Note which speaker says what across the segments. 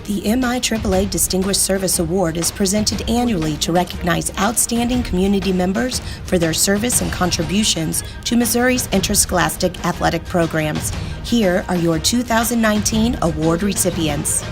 Speaker 1: The MIAAA Distinguished Service Award is presented annually to recognize outstanding community members for their service and contributions to Missouri's interscholastic athletic programs. Here are your 2019 award recipients.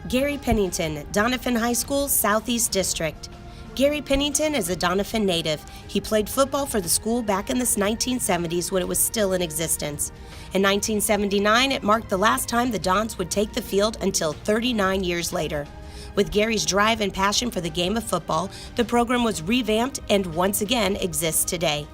Speaker 1: Gary Pennington, Doniphan High School, Southeast District. Gary Pennington is a Doniphan native. He played football for the school back in the 1970s when it was still in existence. In 1979, it marked the last time the Dons would take the field until 39 years later. With Gary's drive and passion for the game of football, the program was revamped and once again exists today.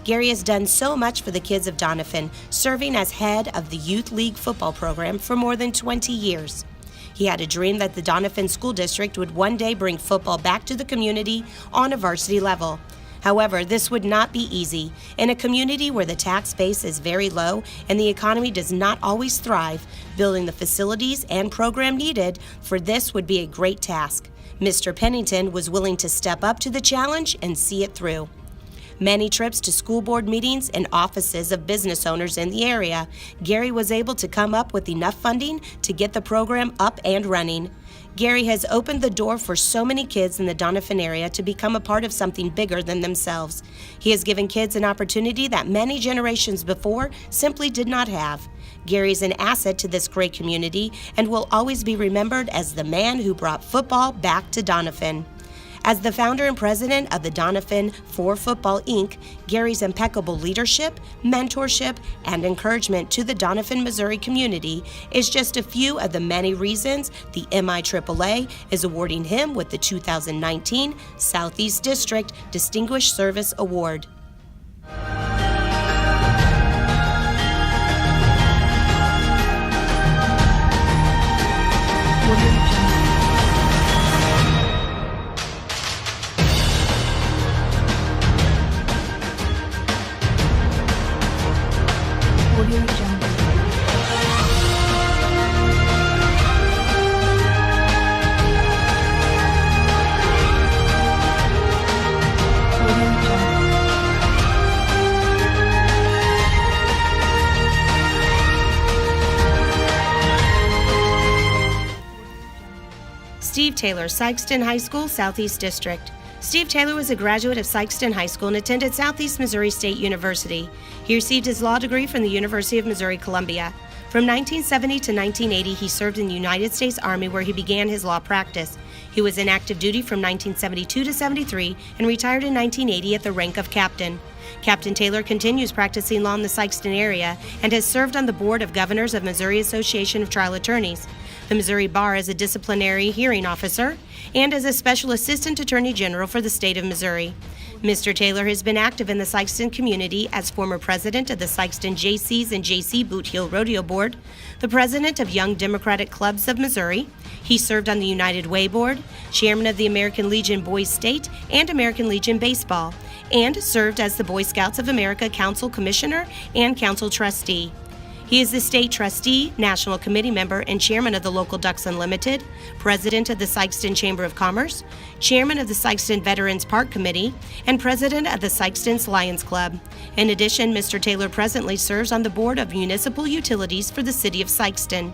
Speaker 1: Gary has done so much for the kids of Doniphan, serving as head of the Youth League football program for more than 20 years. He had a dream that the Doniphan School District would one day bring football back to the community on a varsity level. However, this would not be easy. In a community where the tax base is very low and the economy does not always thrive, building the facilities and program needed for this would be a great task. Mr. Pennington was willing to step up to the challenge and see it through. Many trips to school board meetings and offices of business owners in the area, Gary was able to come up with enough funding to get the program up and running. Gary has opened the door for so many kids in the Doniphan area to become a part of something bigger than themselves. He has given kids an opportunity that many generations before simply did not have. Gary is an asset to this great community and will always be remembered as the man who brought football back to Doniphan. As the founder and president of the Margo4 Football, Inc., Gary's impeccable leadership, mentorship, and encouragement to the Doniphan, Missouri community is just a few of the many reasons the MIAAA is awarding him with the 2019 Southeast District Distinguished Service Award. Steve Taylor, Sikeston High School, Southeast District. Steve Taylor was a graduate of Sikeston High School and attended Southeast Missouri State University. He received his law degree from the University of Missouri-Columbia. From 1970 to 1980, he served in the United States Army where he began his law practice. He was in active duty from 1972 to 73 and retired in 1980 at the rank of captain. Captain Taylor continues practicing law in the Sikeston area and has served on the Board of Governors of Missouri Association of Trial Attorneys, the Missouri Bar as a disciplinary hearing officer, and as a special assistant attorney general for the state of Missouri. Mr. Taylor has been active in the Sikeston community as former president of the Sikeston JCs and JC Boot Heel Rodeo Board, the president of Young Democratic Clubs of Missouri. He served on the United Way Board, chairman of the American Legion Boys State and American Legion Baseball, and served as the Boy Scouts of America Council Commissioner and Council Trustee. He is the state trustee, national committee member, and chairman of the local Ducks Unlimited, president of the Sikeston Chamber of Commerce, chairman of the Sikeston Veterans Park Committee, and president of the Sikeston Lions Club. In addition, Mr. Taylor presently serves on the board of municipal utilities for the city of Sikeston.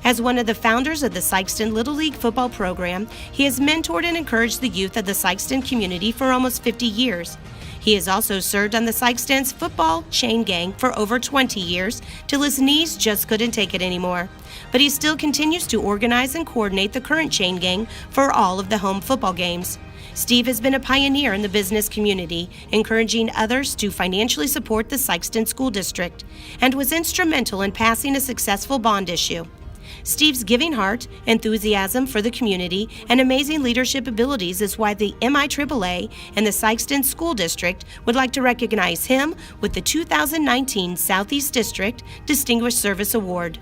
Speaker 1: As one of the founders of the Sikeston Little League football program, he has mentored and encouraged the youth of the Sikeston community for almost 50 years. He has also served on the Sikeston's football chain gang for over 20 years till his knees just couldn't take it anymore. But he still continues to organize and coordinate the current chain gang for all of the home football games. Steve has been a pioneer in the business community, encouraging others to financially support the Sikeston School District, and was instrumental in passing a successful bond issue. Steve's giving heart, enthusiasm for the community, and amazing leadership abilities is why the MIAAA and the Sikeston School District would like to recognize him with the 2019 Southeast District Distinguished Service Award.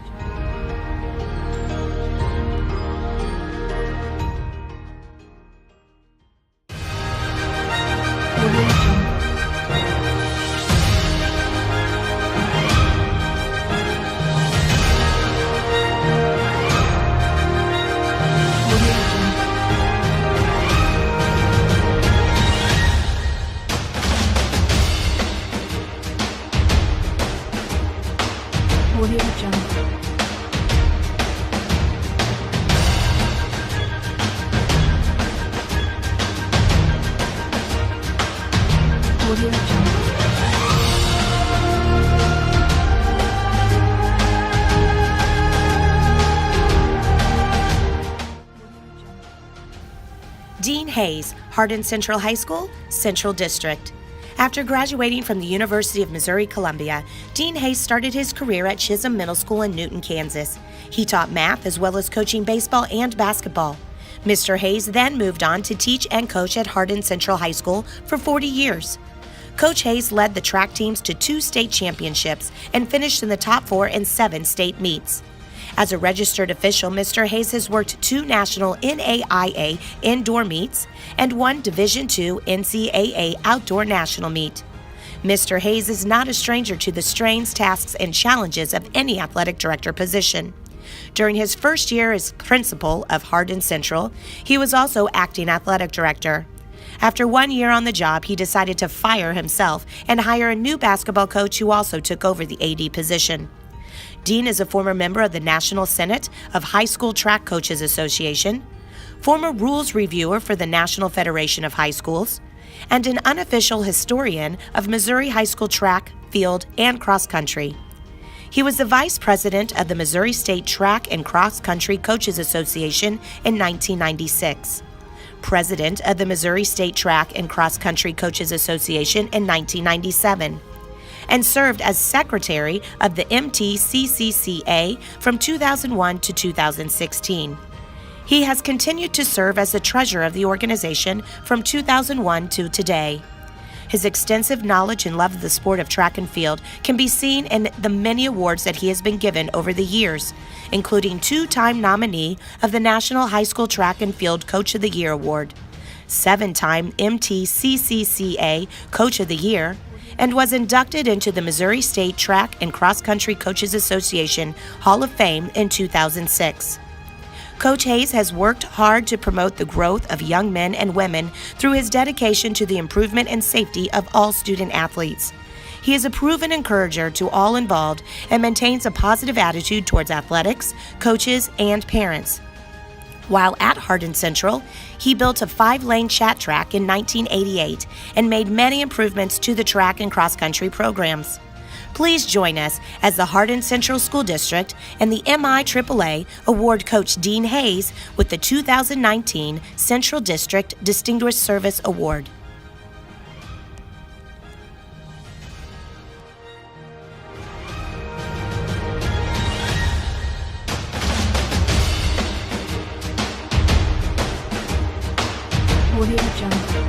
Speaker 2: Audio Jungle.
Speaker 1: Dean Hayes, Hardin Central High School, Central District. After graduating from the University of Missouri-Columbia, Dean Hayes started his career at Chisholm Middle School in Newton, Kansas. He taught math as well as coaching baseball and basketball. Mr. Hayes then moved on to teach and coach at Hardin Central High School for 40 years. Coach Hayes led the track teams to 2 state championships and finished in the top 4 in 7 state meets. As a registered official, Mr. Hayes has worked 2 national MIAAA indoor meets and 1 Division II NCAA outdoor national meet. Mr. Hayes is not a stranger to the strains, tasks, and challenges of any athletic director position. During his first year as principal of Hardin Central, he was also acting athletic director. After 1 year on the job, he decided to fire himself and hire a new basketball coach who also took over the AD position. Dean is a former member of the National Senate of High School Track Coaches Association, former rules reviewer for the National Federation of High Schools, and an unofficial historian of Missouri high school track, field, and cross country. He was the vice president of the Missouri State Track and Cross Country Coaches Association in 1996, president of the Missouri State Track and Cross Country Coaches Association in 1997, and served as secretary of the MTCCCA from 2001 to 2016. He has continued to serve as the treasurer of the organization from 2001 to today. His extensive knowledge and love of the sport of track and field can be seen in the many awards that he has been given over the years, including 2-time nominee of the National High School Track and Field Coach of the Year Award, 7-time MTCCCA Coach of the Year, and was inducted into the Missouri State Track and Cross Country Coaches Association Hall of Fame in 2006. Coach Hayes has worked hard to promote the growth of young men and women through his dedication to the improvement and safety of all student athletes. He is a proven encourager to all involved and maintains a positive attitude towards athletics, coaches, and parents. While at Hardin Central, he built a 5-lane chat track in 1988 and made many improvements to the track and cross-country programs. Please join us as the Hardin Central School District and the MIAAA award Coach Dean Hayes with the 2019 Central District Distinguished Service Award.
Speaker 2: Audio Jungle.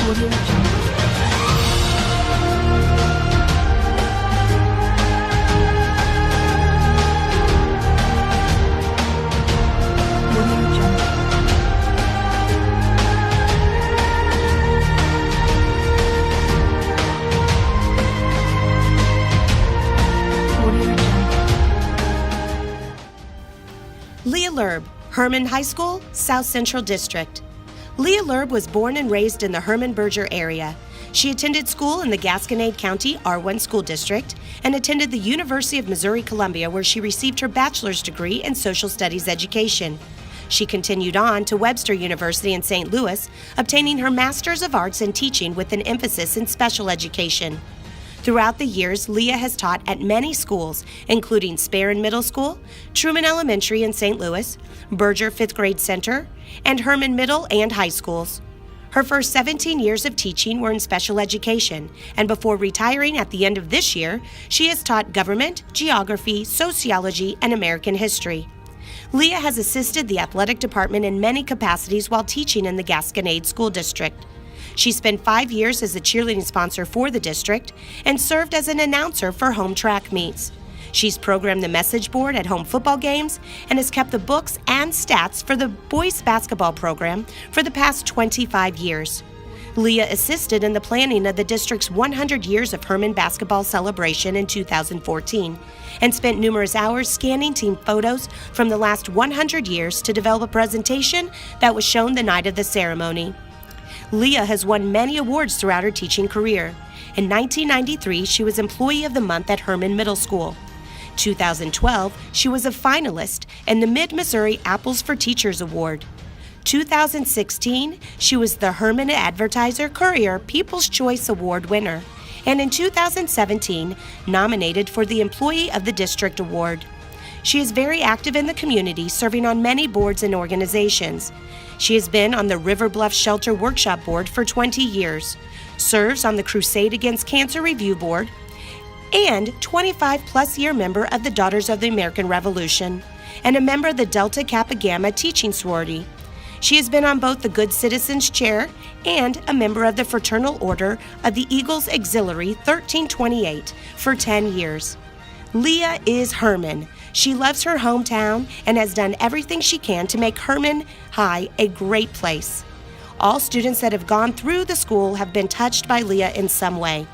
Speaker 2: Audio Jungle. Audio Jungle.
Speaker 1: Leah Lerb, Herman High School, South Central District. Leah Lerb was born and raised in the Herman Berger area. She attended school in the Gasconade County R1 School District and attended the University of Missouri-Columbia, where she received her bachelor's degree in social studies education. She continued on to Webster University in St. Louis, obtaining her Master's of Arts in Teaching with an emphasis in special education. Throughout the years, Leah has taught at many schools, including Sparran Middle School, Truman Elementary in St. Louis, Berger 5th Grade Center, and Herman Middle and High Schools. Her first 17 years of teaching were in special education, and before retiring at the end of this year, she has taught government, geography, sociology, and American history. Leah has assisted the athletic department in many capacities while teaching in the Gasconade School District. She spent 5 years as a cheerleading sponsor for the district and served as an announcer for home track meets. She's programmed the message board at home football games and has kept the books and stats for the boys basketball program for the past 25 years. Leah assisted in the planning of the district's 100 Years of Herman Basketball celebration in 2014 and spent numerous hours scanning team photos from the last 100 years to develop a presentation that was shown the night of the ceremony. Leah has won many awards throughout her teaching career. In 1993, she was Employee of the Month at Herman Middle School. 2012, she was a finalist in the Mid-Missouri Apples for Teachers Award. 2016, she was the Herman Advertiser Courier People's Choice Award winner, and in 2017, nominated for the Employee of the District Award. She is very active in the community, serving on many boards and organizations. She has been on the River Bluff Shelter Workshop Board for 20 years, serves on the Crusade Against Cancer Review Board, and 25-plus year member of the Daughters of the American Revolution, and a member of the Delta Kappa Gamma Teaching Sorority. She has been on both the Good Citizens Chair and a member of the Fraternal Order of the Eagles Auxiliary 1328 for 10 years. Leah is Herman. She loves her hometown and has done everything she can to make Herman High a great place. All students that have gone through the school have been touched by Leah in some way.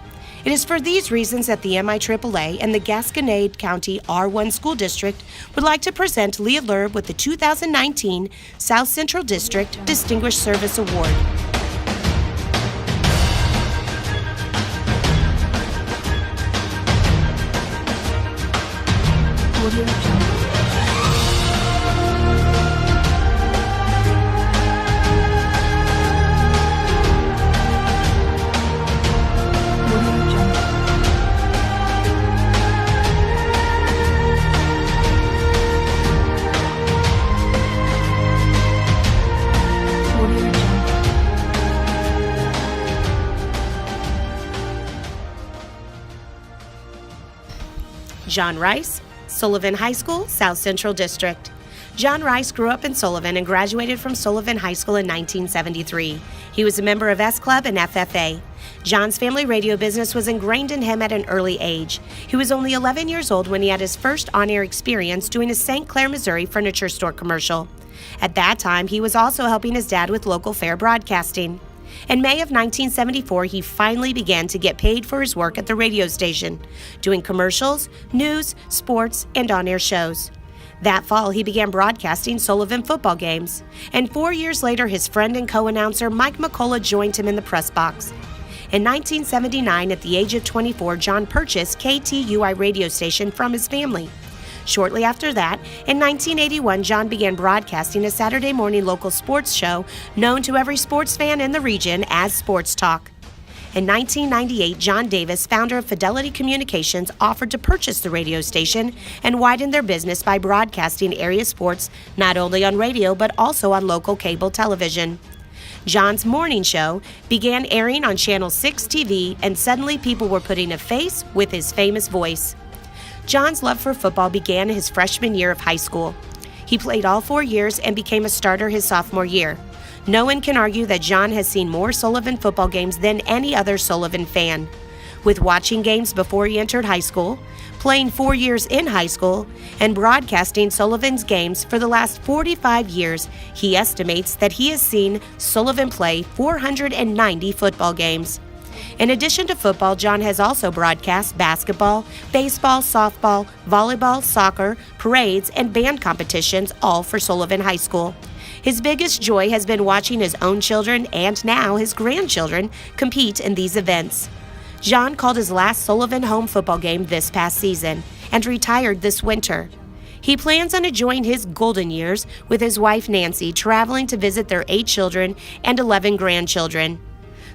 Speaker 1: It is for these reasons that the MIAAA and the Gasconade County R1 School District would like to present Leah Lerb with the 2019 South Central District Distinguished Service Award.
Speaker 2: Audio Jungle.
Speaker 1: John Rice, Sullivan High School, South Central District. John Rice grew up in Sullivan and graduated from Sullivan High School in 1973. He was a member of S Club and FFA. John's family radio business was ingrained in him at an early age. He was only 11 years old when he had his first on-air experience doing a St. Clair, Missouri furniture store commercial. At that time, he was also helping his dad with local fair broadcasting. In May of 1974, he finally began to get paid for his work at the radio station, doing commercials, news, sports, and on-air shows. That fall, he began broadcasting Sullivan football games, and 4 years later, his friend and co-announcer Mike McCullough joined him in the press box. In 1979, at the age of 24, John purchased KTUI radio station from his family. Shortly after that, in 1981, John began broadcasting a Saturday morning local sports show known to every sports fan in the region as Sports Talk. In 1998, John Davis, founder of Fidelity Communications, offered to purchase the radio station and widen their business by broadcasting area sports not only on radio but also on local cable television. John's morning show began airing on Channel 6 TV, and suddenly people were putting a face with his famous voice. John's love for football began his freshman year of high school. He played all 4 years and became a starter his sophomore year. No one can argue that John has seen more Sullivan football games than any other Sullivan fan. With watching games before he entered high school, playing 4 years in high school, and broadcasting Sullivan's games for the last 45 years, he estimates that he has seen Sullivan play 490 football games. In addition to football, John has also broadcast basketball, baseball, softball, volleyball, soccer, parades, and band competitions, all for Sullivan High School. His biggest joy has been watching his own children and now his grandchildren compete in these events. John called his last Sullivan home football game this past season and retired this winter. He plans on enjoying his golden years with his wife Nancy, traveling to visit their 8 children and 11 grandchildren.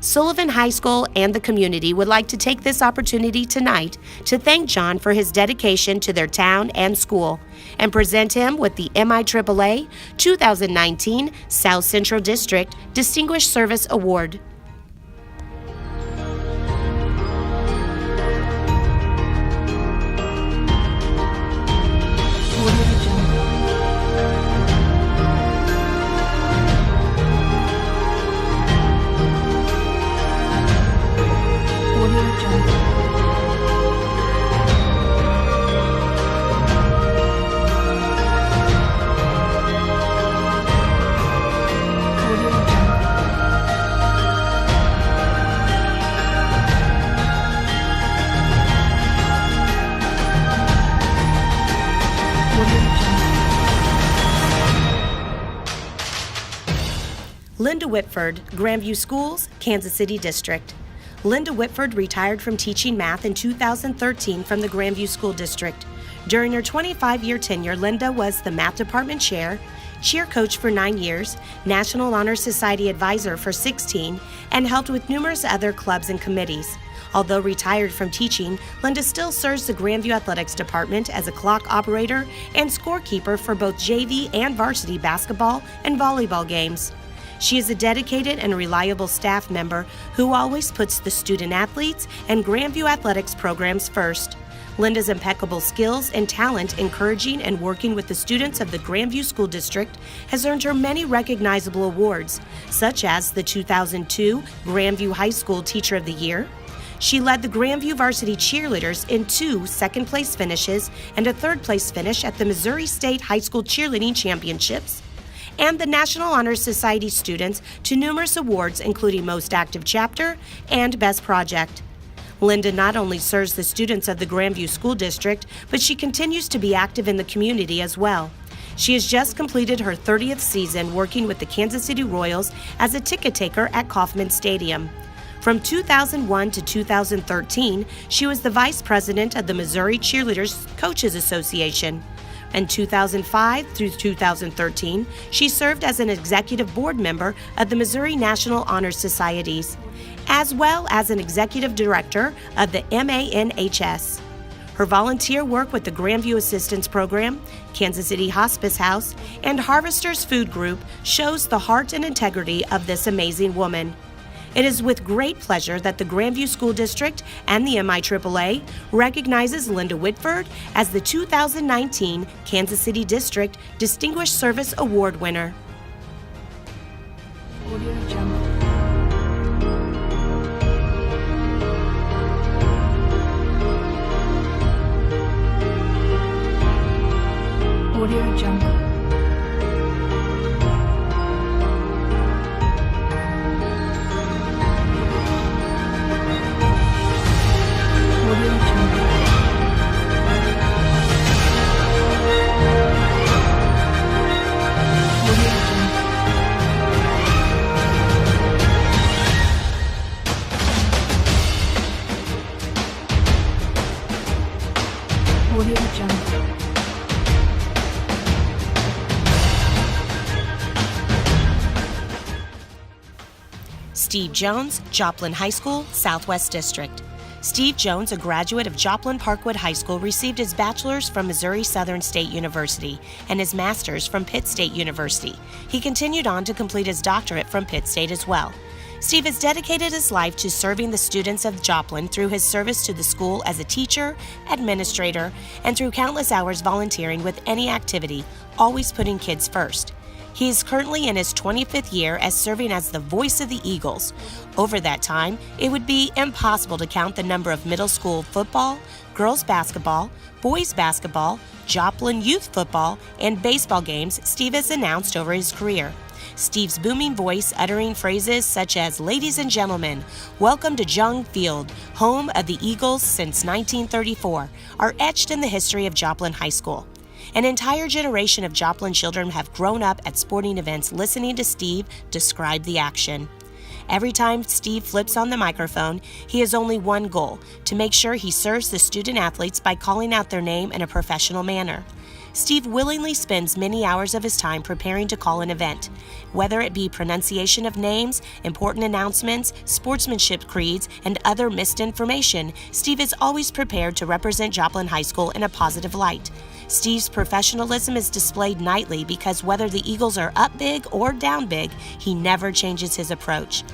Speaker 1: Sullivan High School and the community would like to take this opportunity tonight to thank John for his dedication to their town and school and present him with the MIAAA 2019 South Central District Distinguished Service Award. Linda Whitford, Grandview Schools, Kansas City District. Linda Whitford retired from teaching math in 2013 from the Grandview School District. During her 25-year tenure, Linda was the math department chair, cheer coach for 9 years, National Honor Society advisor for 16, and helped with numerous other clubs and committees. Although retired from teaching, Linda still serves the Grandview Athletics Department as a clock operator and scorekeeper for both JV and varsity basketball and volleyball games. She is a dedicated and reliable staff member who always puts the student athletes and Grandview Athletics programs first. Linda's impeccable skills and talent encouraging and working with the students of the Grandview School District has earned her many recognizable awards, such as the 2002 Grandview High School Teacher of the Year. She led the Grandview varsity cheerleaders in 2 second-place finishes and a third-place finish at the Missouri State High School Cheerleading Championships, and the National Honor Society students to numerous awards, including Most Active Chapter and Best Project. Linda not only serves the students of the Grandview School District, but she continues to be active in the community as well. She has just completed her 30th season working with the Kansas City Royals as a ticket taker at Kauffman Stadium. From 2001 to 2013, she was the vice president of the Missouri Cheerleaders Coaches Association. In 2005 through 2013, she served as an executive board member of the Missouri National Honor Societies, as well as an executive director of the MIAAA. Her volunteer work with the Grandview Assistance Program, Kansas City Hospice House, and Harvesters Food Group shows the heart and integrity of this amazing woman. It is with great pleasure that the Grandview School District and the MIAAA recognizes Linda Whitford as the 2019 Kansas City District Distinguished Service Award winner.
Speaker 2: Audio Jungle. Audio Jungle. Audio Jungle. Audio Jungle.
Speaker 1: Steve Jones, Joplin High School, Southwest District. Steve Jones, a graduate of Joplin Parkwood High School, received his bachelor's from Missouri Southern State University and his master's from Pitt State University. He continued on to complete his doctorate from Pitt State as well. Steve has dedicated his life to serving the students of Joplin through his service to the school as a teacher, administrator, and through countless hours volunteering with any activity, always putting kids first. He is currently in his 25th year as serving as the voice of the Eagles. Over that time, it would be impossible to count the number of middle school football, girls basketball, boys basketball, Joplin youth football, and baseball games Steve has announced over his career. Steve's booming voice uttering phrases such as "Ladies and gentlemen, welcome to Jung Field, home of the Eagles since 1934, are etched in the history of Joplin High School. An entire generation of Joplin children have grown up at sporting events listening to Steve describe the action. Every time Steve flips on the microphone, he has only one goal: to make sure he serves the student athletes by calling out their name in a professional manner. Steve willingly spends many hours of his time preparing to call an event. Whether it be pronunciation of names, important announcements, sportsmanship creeds, and other missed information, Steve is always prepared to represent Joplin High School in a positive light. Steve's professionalism is displayed nightly because whether the Eagles are up big or down big, he never changes his approach.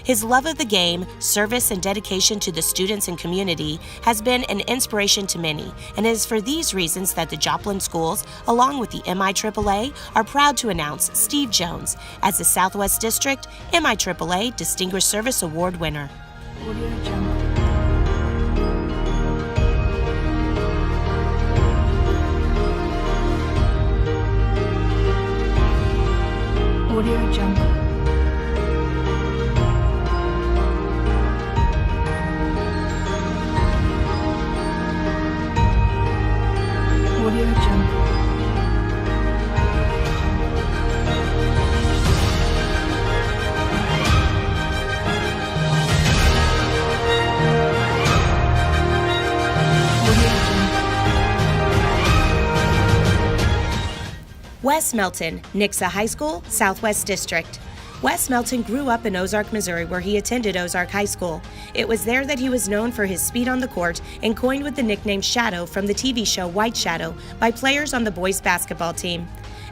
Speaker 1: His love of the game, service, and dedication to the students and community has been an inspiration to many, and it is for these reasons that the Joplin schools, along with the MIAAA, are proud to announce Steve Jones as the Southwest District MIAAA Distinguished Service Award winner.
Speaker 2: Audio Jungle. Audio Jungle. Audio Jungle. Audio Jungle.
Speaker 1: Wes Melton, MIAAA High School, Southwest District. Wes Melton grew up in Ozark, Missouri, where he attended Ozark High School. It was there that he was known for his speed on the court and coined with the nickname Shadow from the TV show White Shadow by players on the boys' basketball team.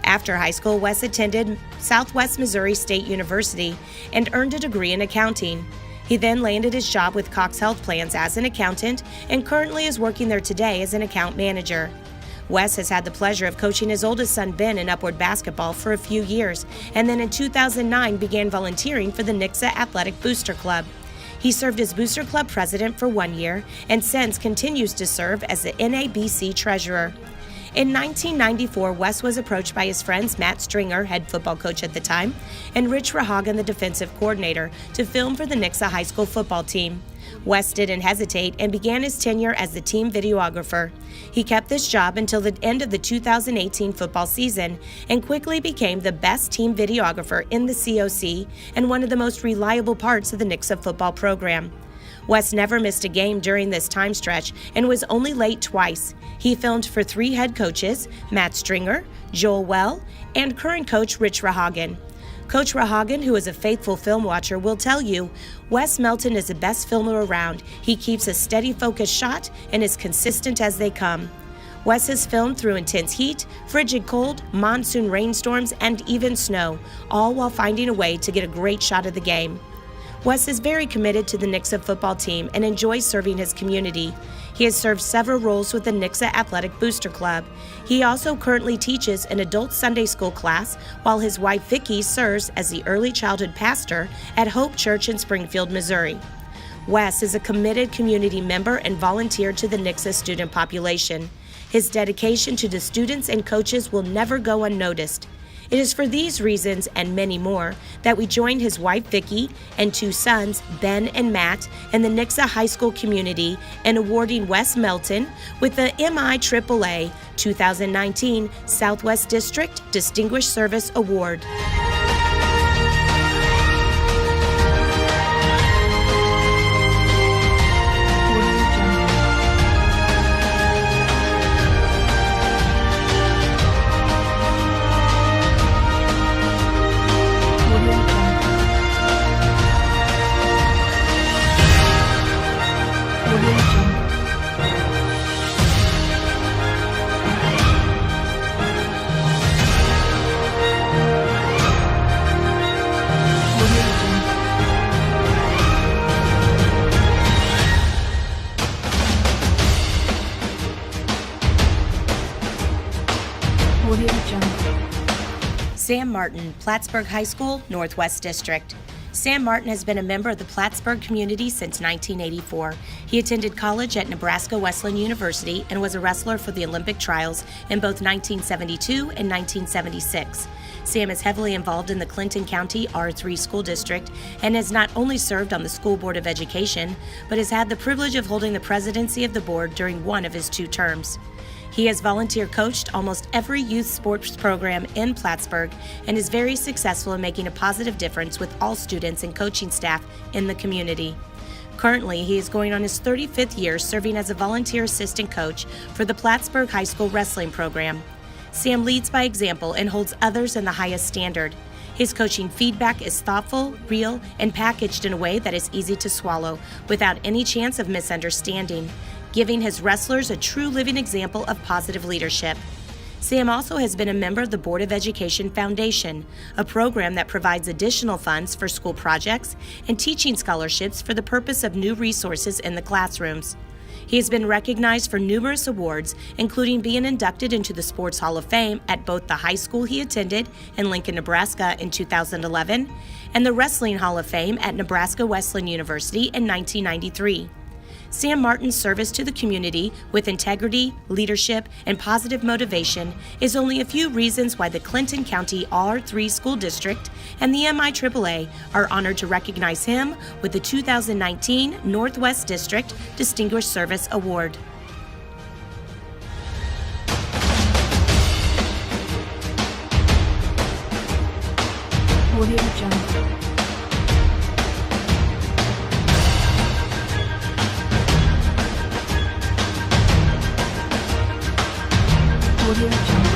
Speaker 1: After high school, Wes attended Southwest Missouri State University and earned a degree in accounting. He then landed his job with Cox Health Plans as an accountant and currently is working there today as an account manager. Wes has had the pleasure of coaching his oldest son, Ben, in upward basketball for a few years, and then in 2009 began volunteering for the MIAAA Athletic Booster Club. He served as Booster Club president for 1 year and since continues to serve as the NABC treasurer. In 1994, Wes was approached by his friends Matt Stringer, head football coach at the time, and Rich Rahagan, the defensive coordinator, to film for the MIAAA high school football team. Wes didn't hesitate and began his tenure as the team videographer. He kept this job until the end of the 2018 football season and quickly became the best team videographer in the COC and one of the most reliable parts of the MIAAA football program. Wes never missed a game during this time stretch and was only late twice. He filmed for 3 head coaches, Matt Stringer, Joel Well, and current coach Rich Rahagan. Coach Rahagan, who is a faithful film watcher, will tell you, Wes Melton is the best filmer around. He keeps a steady focused shot and is consistent as they come. Wes has filmed through intense heat, frigid cold, monsoon rainstorms, and even snow, all while finding a way to get a great shot of the game. Wes is very committed to the MIAAA football team and enjoys serving his community. He has served several roles with the MIAAA Athletic Booster Club. He also currently teaches an adult Sunday school class, while his wife Vicki serves as the early childhood pastor at Hope Church in Springfield, Missouri. Wes is a committed community member and volunteer to the MIAAA student population. His dedication to the students and coaches will never go unnoticed. It is for these reasons and many more that we joined his wife Vicki and 2 sons, Ben and Matt, in the MIAAA high school community in awarding Wes Melton with the MIAAA 2019 Southwest District Distinguished Service Award. Sam Martin, Plattsburgh High School, Northwest District. Sam Martin has been a member of the Plattsburgh community since 1984. He attended college at Nebraska Wesleyan University and was a wrestler for the Olympic trials in both 1972 and 1976. Sam is heavily involved in the Clinton County R3 School District and has not only served on the School Board of Education, but has had the privilege of holding the presidency of the board during one of his 2 terms. He has volunteer coached almost every youth sports program in Plattsburgh and is very successful in making a positive difference with all students and coaching staff in the community. Currently, he is going on his 35th year serving as a volunteer assistant coach for the Plattsburgh High School wrestling program. Sam leads by example and holds others in the highest standard. His coaching feedback is thoughtful, real, and packaged in a way that is easy to swallow without any chance of misunderstanding, giving his wrestlers a true living example of positive leadership. Sam also has been a member of the Board of Education Foundation, a program that provides additional funds for school projects and teaching scholarships for the purpose of new resources in the classrooms. He has been recognized for numerous awards, including being inducted into the Sports Hall of Fame at both the high school he attended in Lincoln, Nebraska in 2011 and the Wrestling Hall of Fame at Nebraska Wesleyan University in 1993. Sam Martin's service to the community with integrity, leadership, and positive motivation is only a few reasons why the Clinton County R3 School District and the MIAAA are honored to recognize him with the 2019 Northwest District Distinguished Service Award.
Speaker 2: Audio Jungle. Audio Jungle.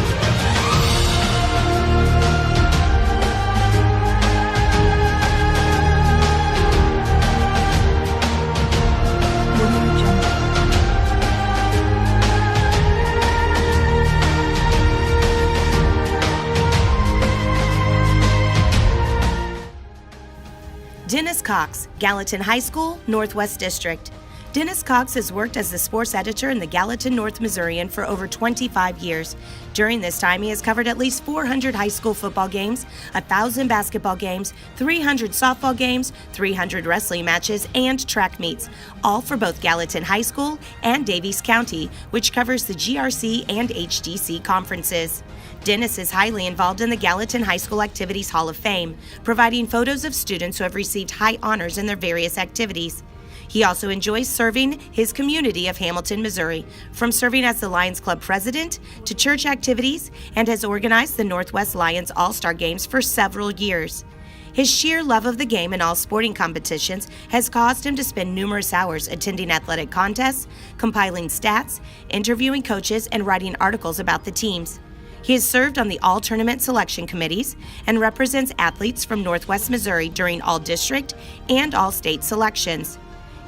Speaker 1: Dennis Cox, Gallatin High School, Northwest District. Dennis Cox has worked as the sports editor in the Gallatin North Missourian for over 25 years. During this time, he has covered at least 400 high school football games, 1,000 basketball games, 300 softball games, 300 wrestling matches, and track meets, all for both Gallatin High School and Daviess County, which covers the GRC and HDC conferences. Dennis is highly involved in the Gallatin High School Activities Hall of Fame, providing photos of students who have received high honors in their various activities. He also enjoys serving his community of Hamilton, Missouri, from serving as the Lions Club president to church activities, and has organized the Northwest Lions All-Star Games for several years. His sheer love of the game and all sporting competitions has caused him to spend numerous hours attending athletic contests, compiling stats, interviewing coaches, and writing articles about the teams. He has served on the all-tournament selection committees and represents athletes from Northwest Missouri during all district and all state selections.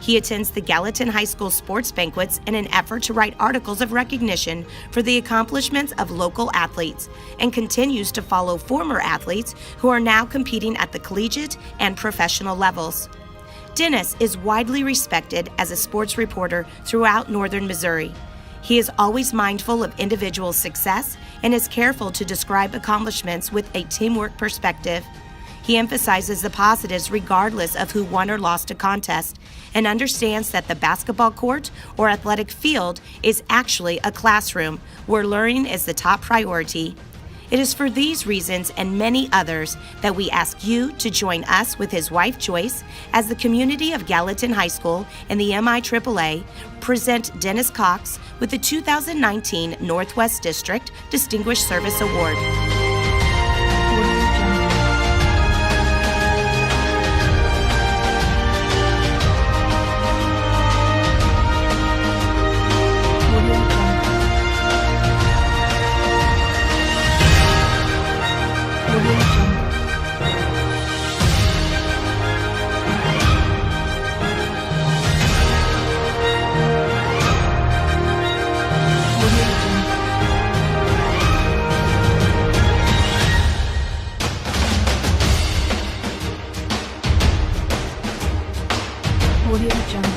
Speaker 1: He attends the Gallatin High School sports banquets in an effort to write articles of recognition for the accomplishments of local athletes, and continues to follow former athletes who are now competing at the collegiate and professional levels. Dennis is widely respected as a sports reporter throughout northern Missouri. He is always mindful of individual success and is careful to describe accomplishments with a teamwork perspective. He emphasizes the positives regardless of who won or lost a contest, and understands that the basketball court or athletic field is actually a classroom where learning is the top priority. It is for these reasons and many others that we ask you to join us with his wife Joyce as the community of Gallatin High School and the MIAAA present Dennis Cox with the 2019 Northwest District Distinguished Service Award.
Speaker 2: Audio Jungle.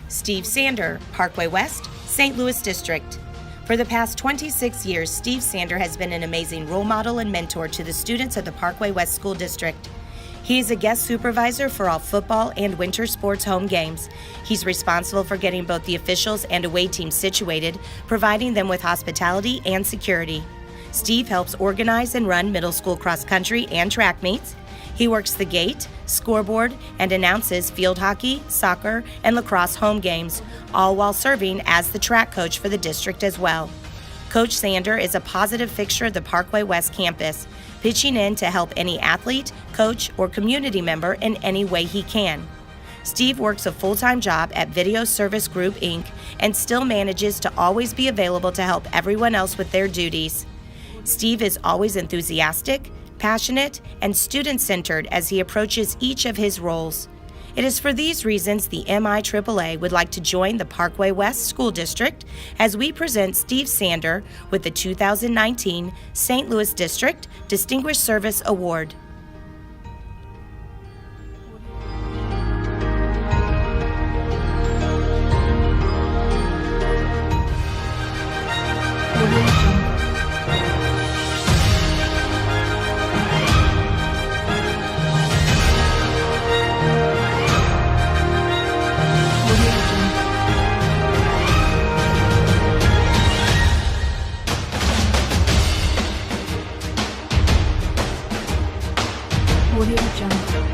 Speaker 1: Steve Sander, Parkway West, St. Louis District. For the past 26 years, Steve Sander has been an amazing role model and mentor to the students of the Parkway West School District. He is a guest supervisor for all football and winter sports home games. He's responsible for getting both the officials and away teams situated, providing them with hospitality and security. Steve helps organize and run middle school cross country and track meets. He works the gate, scoreboard, and announces field hockey, soccer, and lacrosse home games, all while serving as the track coach for the district as well. Coach Sander is a positive fixture of the Parkway West campus, pitching in to help any athlete, coach, or community member in any way he can. Steve works a full-time job at Video Service Group, Inc., and still manages to always be available to help everyone else with their duties. Steve is always enthusiastic, passionate, and student-centered as he approaches each of his roles. It is for these reasons the MIAAA would like to join the Parkway West School District as we present Steve Sander with the 2019 St. Louis District Distinguished Service Award.
Speaker 2: Audio Jungle.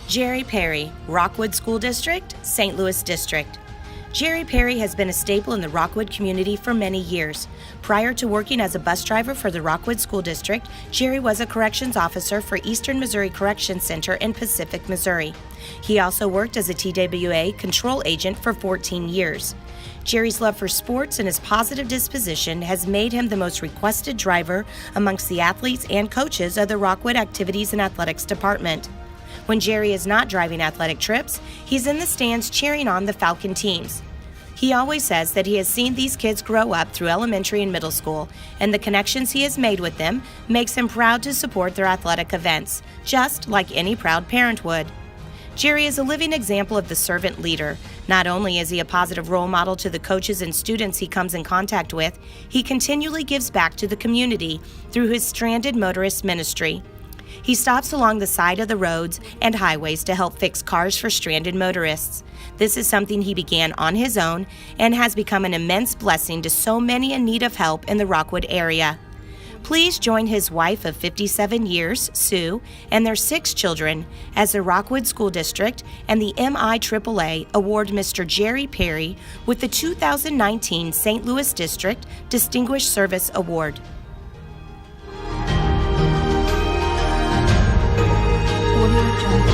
Speaker 1: Jerry Perry, Rockwood School District, St. Louis District. Jerry Perry has been a staple in the Rockwood community for many years. Prior to working as a bus driver for the Rockwood School District, Jerry was a corrections officer for Eastern Missouri Corrections Center in Pacific, Missouri. He also worked as a TWA control agent for 14 years. Jerry's love for sports and his positive disposition has made him the most requested driver amongst the athletes and coaches of the Rockwood Activities and Athletics Department. When Jerry is not driving athletic trips, he's in the stands cheering on the Falcon teams. He always says that he has seen these kids grow up through elementary and middle school, and the connections he has made with them makes him proud to support their athletic events, just like any proud parent would. Jerry is a living example of the servant leader. Not only is he a positive role model to the coaches and students he comes in contact with, he continually gives back to the community through his Stranded Motorist Ministry. He stops along the side of the roads and highways to help fix cars for stranded motorists. This is something he began on his own and has become an immense blessing to so many in need of help in the Rockwood area. Please join his wife of 57 years, Sue, and their 6 children as the Rockwood School District and the MIAAA award Mr. Jerry Perry with the 2019 St. Louis District Distinguished Service Award.
Speaker 2: Audio Jungle.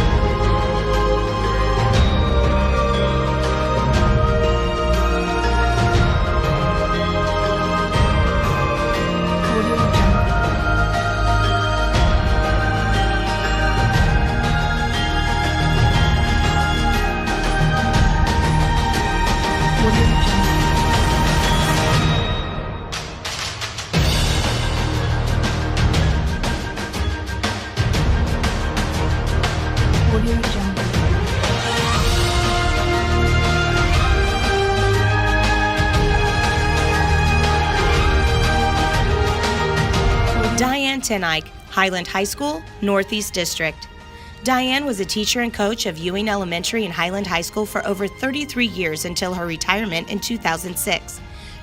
Speaker 2: Audio Jungle.
Speaker 1: Diane Tenike, Highland High School, Northeast District. Diane was a teacher and coach of Ewing Elementary and Highland High School for over 33 years until her retirement in 2006.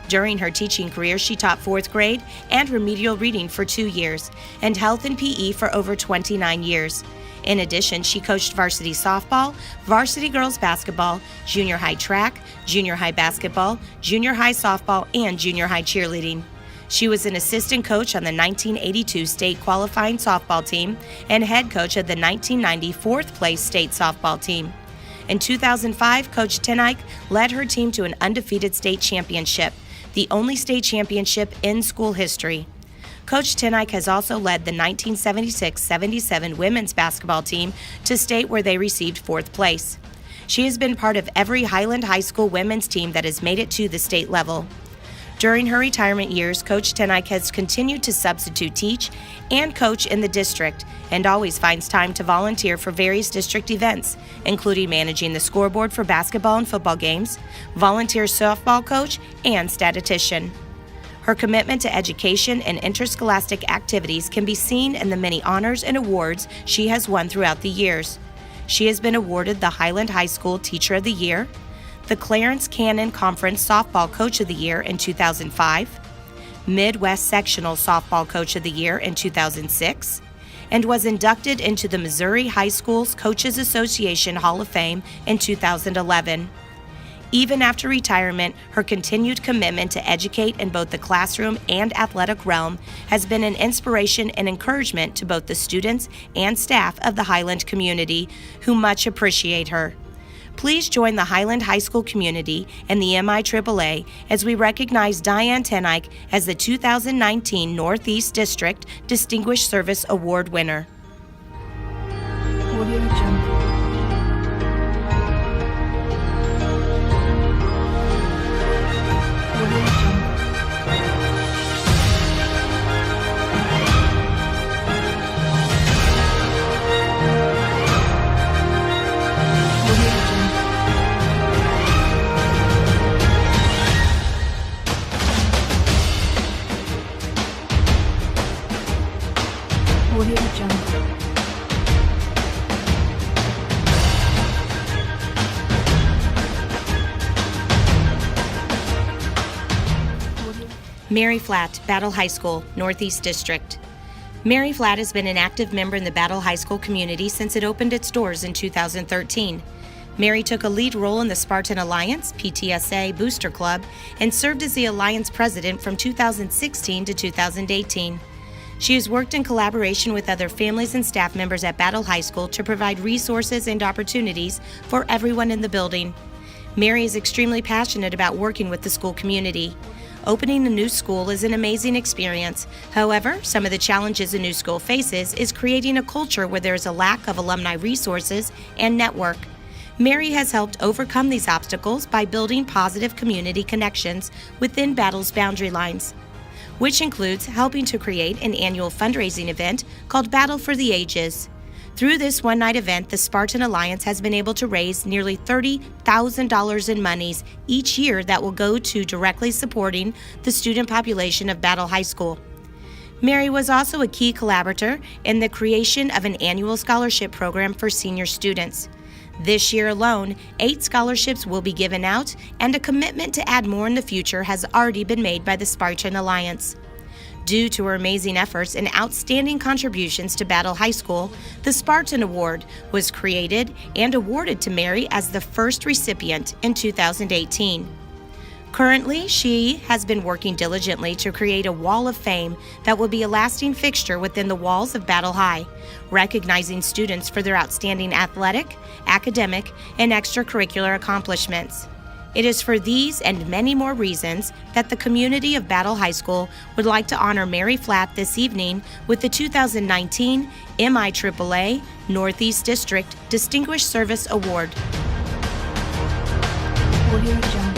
Speaker 1: During her teaching career, she taught 4th grade and remedial reading for 2 years, and health and PE for over 29 years. In addition, she coached varsity softball, varsity girls basketball, junior high track, junior high basketball, junior high softball, and junior high cheerleading. She was an assistant coach on the 1982 state qualifying softball team and head coach of the 1990 4th place state softball team. In 2005, Coach Tenike led her team to an undefeated state championship, the only state championship in school history. Coach Tenike has also led the 1976-77 women's basketball team to state where they received 4th place. She has been part of every Highland High School women's team that has made it to the state level. During her retirement years, Coach Tenike has continued to substitute teach and coach in the district and always finds time to volunteer for various district events, including managing the scoreboard for basketball and football games, volunteer softball coach, and statistician. Her commitment to education and interscholastic activities can be seen in the many honors and awards she has won throughout the years. She has been awarded the Highland High School Teacher of the Year, the Clarence Cannon Conference Softball Coach of the Year in 2005, Midwest Sectional Softball Coach of the Year in 2006, and was inducted into the Missouri High Schools Coaches Association Hall of Fame in 2011. Even after retirement, her continued commitment to educate in both the classroom and athletic realm has been an inspiration and encouragement to both the students and staff of the Highland community, who much appreciate her. Please join the Highland High School community and the MIAAA as we recognize Diane Tenike as the 2019 Northeast District Distinguished Service Award winner.
Speaker 2: Audio Jungle. Audio Jungle. Audio Jungle. Audio Jungle.
Speaker 1: Mary Flatt, Battle High School, Northeast District. Mary Flatt has been an active member in the Battle High School community since it opened its doors in 2013. Mary took a lead role in the Spartan Alliance, PTSA, Booster Club, and served as the Alliance President from 2016 to 2018. She has worked in collaboration with other families and staff members at Battle High School to provide resources and opportunities for everyone in the building. Mary is extremely passionate about working with the school community. Opening a new school is an amazing experience. However, some of the challenges a new school faces is creating a culture where there is a lack of alumni resources and network. Mary has helped overcome these obstacles by building positive community connections within Battle's boundary lines, which includes helping to create an annual fundraising event called Battle for the Ages. Through this one-night event, the Spartan Alliance has been able to raise nearly $30,000 in monies each year that will go to directly supporting the student population of Battle High School. Mary was also a key collaborator in the creation of an annual scholarship program for senior students. This year alone, 8 scholarships will be given out, and a commitment to add more in the future has already been made by the Spartan Alliance. Due to her amazing efforts and outstanding contributions to Battle High School, the Spartan Award was created and awarded to Mary as the first recipient in 2018. Currently, she has been working diligently to create a wall of fame that will be a lasting fixture within the walls of Battle High, recognizing students for their outstanding athletic, academic, and extracurricular accomplishments. It is for these and many more reasons that the community of Battle High School would like to honor Mary Flatt this evening with the 2019 MIAAA Northeast District Distinguished Service Award.
Speaker 2: Audio Jungle.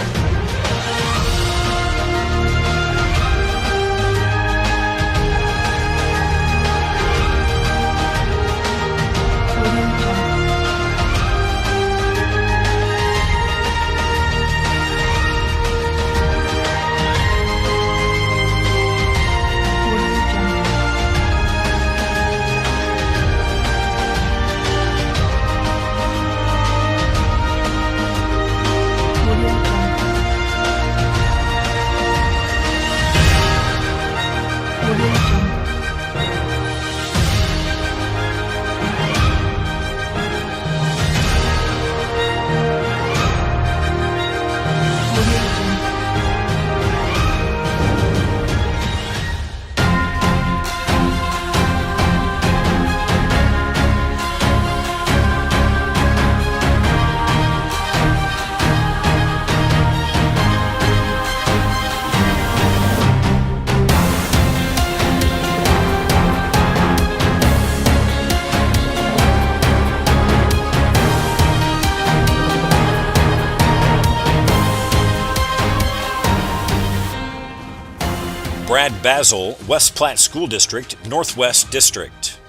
Speaker 3: Brad Basil, West Platte School District, Northwest District.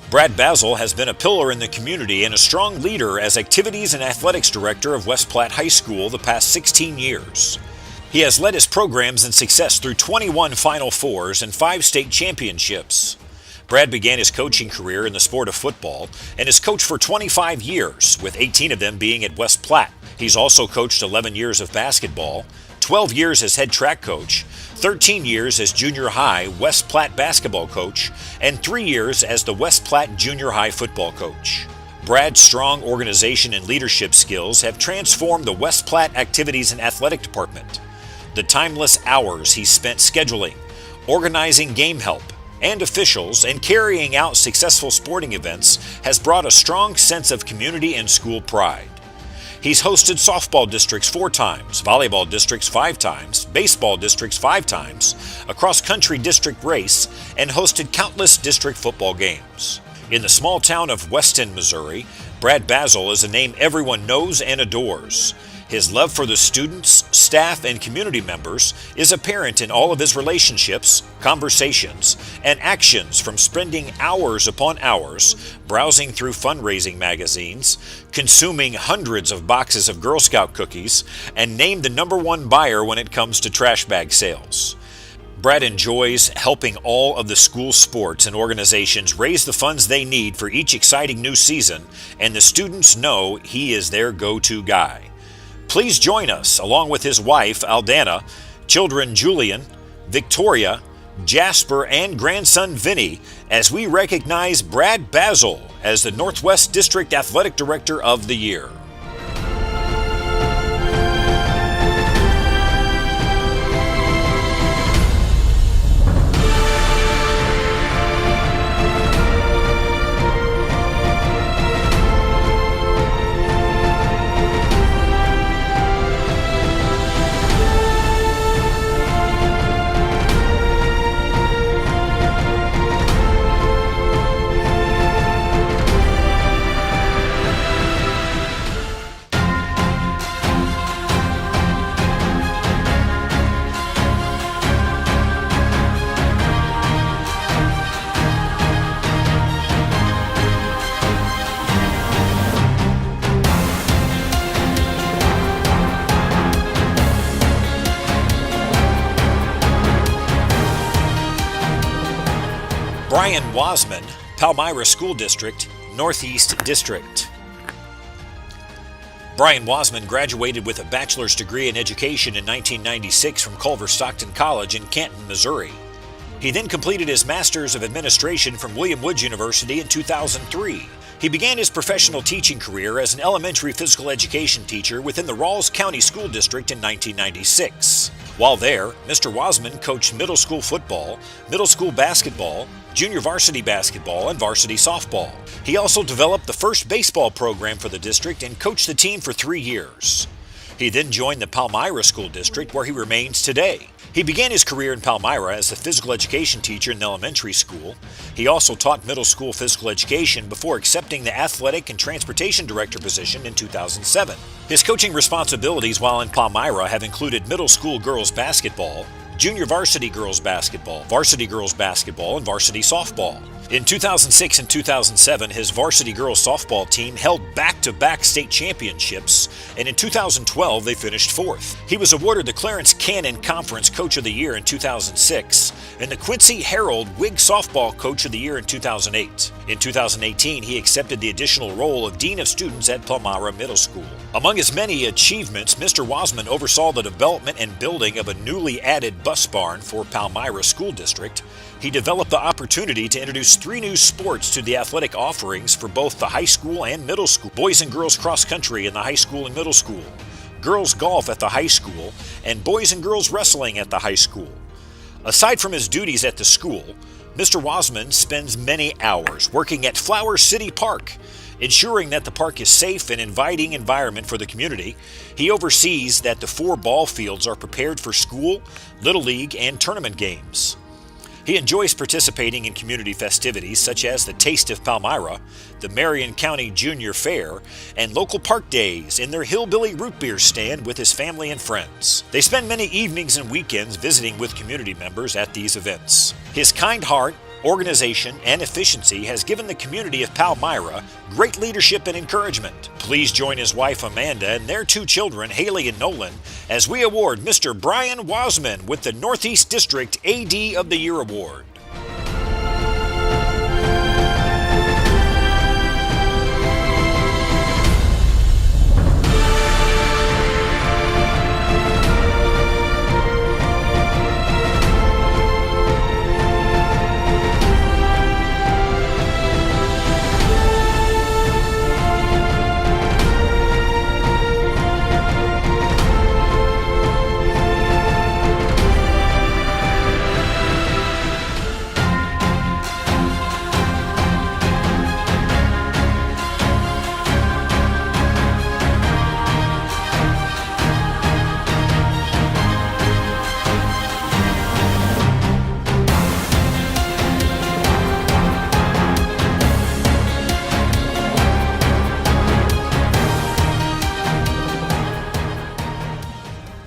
Speaker 3: Brad Basil has been a pillar in the community and a strong leader as Activities and Athletics Director of West Platte High School the past 16 years. He has led his programs in success through 21 Final Fours and 5 state championships. Brad began his coaching career in the sport of football and has coached for 25 years, with 18 of them being at West Platte. He's also coached 11 years of basketball, 12 years as head track coach, 13 years as junior high West Platte basketball coach, and 3 years as the West Platte junior high football coach. Brad's strong organization and leadership skills have transformed the West Platte Activities and Athletic Department. The timeless hours he spent scheduling, organizing game help, and officials, and carrying out successful sporting events has brought a strong sense of community and school pride. He's hosted softball districts 4 times, volleyball districts 5 times, baseball districts 5 times, a cross-country district race, and hosted countless district football games. In the small town of Weston, Missouri, Brad Basil is a name everyone knows and adores. His love for the students, staff, and community members is apparent in all of his relationships, conversations, and actions, from spending hours upon hours browsing through fundraising magazines, consuming hundreds of boxes of Girl Scout cookies, and named the #1 buyer when it comes to trash bag sales. Brad enjoys helping all of the school sports and organizations raise the funds they need for each exciting new season, and the students know he is their go-to guy. Please join us, along with his wife, Aldana, children Julian, Victoria, Jasper, and grandson Vinny, as we recognize Brad Basil as the Northwest District Athletic Director of the Year. Brian Wasman, Palmyra School District, Northeast District. Brian Wasman graduated with a bachelor's degree in education in 1996 from Culver Stockton College in Canton, Missouri. He then completed his Master's of Administration from William Woods University in 2003. He began his professional teaching career as an elementary physical education teacher within the Rawls County School District in 1996. While there, Mr. Wasman coached middle school football, middle school basketball, junior varsity basketball, and varsity softball. He also developed the first baseball program for the district and coached the team for 3 years. He then joined the Palmyra School District, where he remains today. He began his career in Palmyra as a physical education teacher in elementary school. He also taught middle school physical education before accepting the athletic and transportation director position in 2007. His coaching responsibilities while in Palmyra have included middle school girls basketball, junior varsity girls basketball, and varsity softball. In 2006 and 2007, his varsity girls softball team held back-to-back state championships, and in 2012 they finished fourth. He was awarded the Clarence Cannon Conference Coach of the Year in 2006 and the Quincy Herald Whig Softball Coach of the Year in 2008. In 2018, he accepted the additional role of Dean of Students at Palmyra Middle School. Among his many achievements, Mr. Wasman oversaw the development and building of a newly added bus barn for Palmyra School District. He developed the opportunity to introduce 3 new sports to the athletic offerings for both the high school and middle school: boys and girls cross country in the high school and middle school, girls golf at the high school, and boys and girls wrestling at the high school. Aside from his duties at the school, Mr. Wasman spends many hours working at Flower City Park, ensuring that the park is a safe and inviting environment for the community. He oversees that the 4 ball fields are prepared for school, Little League, and tournament games. He enjoys participating in community festivities such as the Taste of Palmyra, the Marion County Junior Fair, and local park days in their Hillbilly Root Beer stand with his family and friends. They spend many evenings and weekends visiting with community members at these events. His kind heart, organization, and efficiency has given the community of Palmyra great leadership and encouragement. Please join his wife Amanda and their 2 children, Haley and Nolan, as we award Mr. Brian Wasman with the Northeast District AD of the Year Award.